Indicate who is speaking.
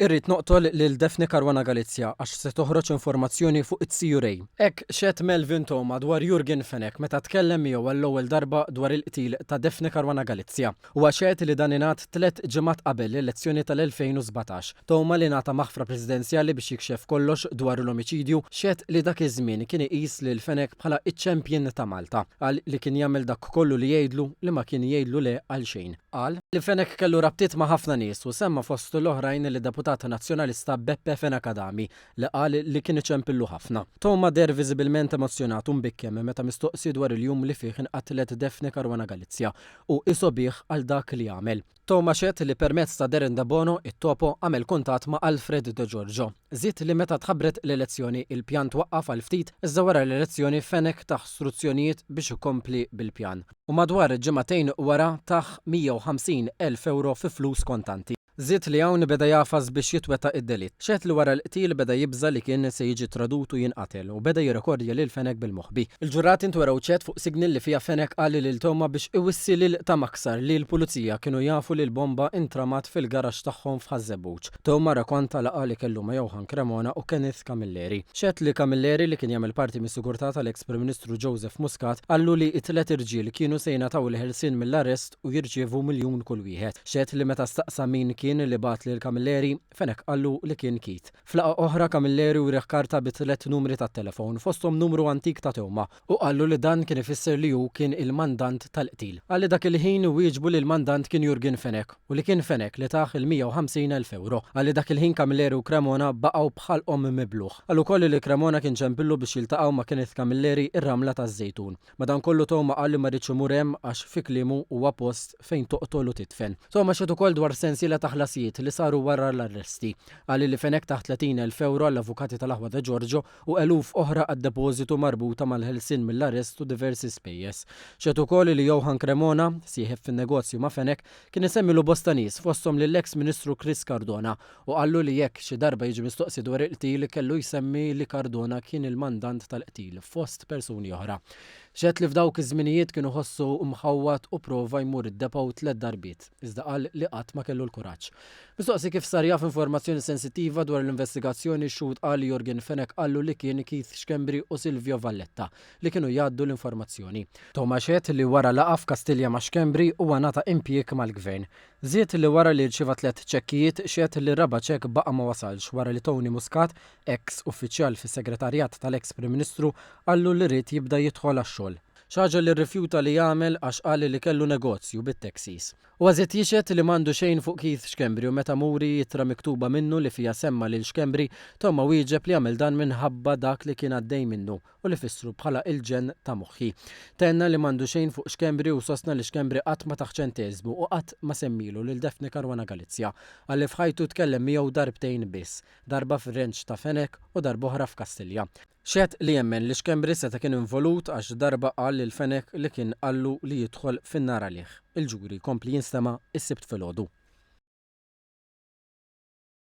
Speaker 1: Irrid noqtol lil Defni Caruana Galizja għax se toħroġ informazzjoni fuq it-CURA. Hekk xedt Melvin Toma dwar Jurgen Fenek meta tkellem miegħu għall-ewwel darba dwar il-qtil ta' Defni Caruana Galizja. Huwa xehed li dan ingħad 3 ġimgħat qabel l-elezzjoni tal-2017. Toma li ngħata maħfra presidenzjali biex jikxef kollox dwar l-omiċidju xehed li dak iż-żmien kien iqis lil Fenek bħala iċ-champion ta' Malta. Qal li kien jagħmel dak kollu li jgħidlu li ma kien jgħidlu le għal xejn. Qal li Fenek kellu rabtiet ma' ħafna nies u semma fostu l-oħrajn li deputat nazzjonalista Beppe Fenakadami li qal li kien iċempillu ħafna. Toma der viżibilment emozjonat u mbikkem meta mistoqsi dwar il-jum li fih inqatlet Defni Caruana Galizja u isobih għal dak li għamel. Toma xedt li permezz ta' Darren Dabono it-topo għamel kuntatt ma' Alfred De Giorgio. Żied li meta tħabbret l-elezzjoni il-pjan twaqqaf għal ftit iżda wara l-elezzjoni Fenek taħ struzzjonijiet biex ikompli bil-pjan. U madwar ġimagħtejn wara taħ 150,000 euro fi flus kontanti. Żied li hawn beda jafas biex jitweta id-delitt. Xehed li wara l-qtil beda jibża li kien se jiġi tradut u jinqatel u beda jirrekordja lil Fenek bil-moħħbi. Il-ġurrat intweraw ċet fuq signal li fija Fenek qal lil Toma biex iwissi lil ta' maksar li l-pulizija kienu jafu li l-bomba intramat fil-garax tagħhom f'Ħażebbuġ. Toma rakonta laqa li kellu ma' Johan Cremona u Kenneth Camilleri. Xehed li Camilleri li kien jagħmel parti mis-sigurtà tal-eks Prim Ministru Joseph Muscat qallu li t-tlet irġiel kienu se jingħataw il-ħelsien mill-arrest u jirċievu miljun kull wieħed. Xehed li meta staqsa min kien li bat lil Camilleri Fenek qallu li kien Kit. Flaqa oħra Camilleri wreħ karta bi 3 numri tat-telefon fosthom numru antik ta' Toma u qallu li dan kien ifisser li hu kien il-mandant tal-qtil. Qalli dak il-ħin wieġbu li l-mandant kien Jurgen Fenek u li kien Fenek li taħ il-150,000 euro. Qalli dak il-ħin Camilleri u Cremona baqgħu bħalhom mibluħ. Qallu kollu li Cremona kien ġempillu biex jiltaqgħu ma' Kenneth Camilleri ir-ramla taż-Żejtun. Madankollu Toma qal li ma rridx imur hemm għax fi kliemu huwa post fejn toqtol u titfen. Toma xed ukoll dwar sensiela ta' ħlasijiet li saru wara l-arresti. Qal li Fenek taħt 30,000 euro għall-avukati tal-aħwa De Giorgio u eluf oħra għad-depożitu marbuta mal-ħelsien mill-arrest u diversi spejjeż. Xed ukoll li Johan Cremona, sieħeb fin-negozju ma' Fenek, kien isemmilu bosta nies fosthom lill-eks Ministru Chris Cardona u qallu li jekk xi darba jiġi mistoqsi dwar il-qtil kellu jsemmi li Cardona kien il-mandant tal-qtil fost persuni oħra. Xehed li f'dawk iż-żminijiet kienu ħossu mħawwat u prova jmur id-depaw 3 darbiet, iżda qal li qatt ma kellu l-kuraġġ. Mistoqsi kif sar jaf informazzjoni sensittiva dwar l-investigazzjoni xhud qal Jurgen Fenek qallu li kien Keith Schembri u Silvio Valletta li kienu jgħaddu l-informazzjoni. Toma xehed li wara laqa f'Kastilja ma' Schembri huwa nagħta impjieg mal-gvern. Żied li wara li rċieva 3 ċekkijiet xehed li raba' ċekk baqa' ma wasalx wara li Tony Muscat, ex uffiċjal fis-segretarjat tal-eks Prim Ministru, qallu li rrid jibda jidħol għax-xogħol. Xaġa li rrifjuta li jagħmel għax qal li kellu negozju bit-Texas. U għażiet jixed li m'għandu xejn fuq Keith Schembri u meta muri jittra miktuba minnu li fija semma lil Schembri, Toma wieġeb li għamel dan minħabba dak li kien għaddej minnu u li fissru bħala il-ġen ta' moħħi. Tenna li m'għandu xejn fuq Schembri u sostna li Schembri qatt ma taħ ċenteżmu u qatt ma semmilu lil Defni Caruana Galizja. Għalli f'ħajtu tkellem miegħu darbtejn biss, darba fir-renċ ta' Fenek u darba oħra f'Kastilja. Xehed li jemmen li Schembri seta' kien involut għax darba qal lil Fenek li kien qallu li jidħol fin-nar għalih. Il-ġuri kompli jinstema' is-sibt filgħodu.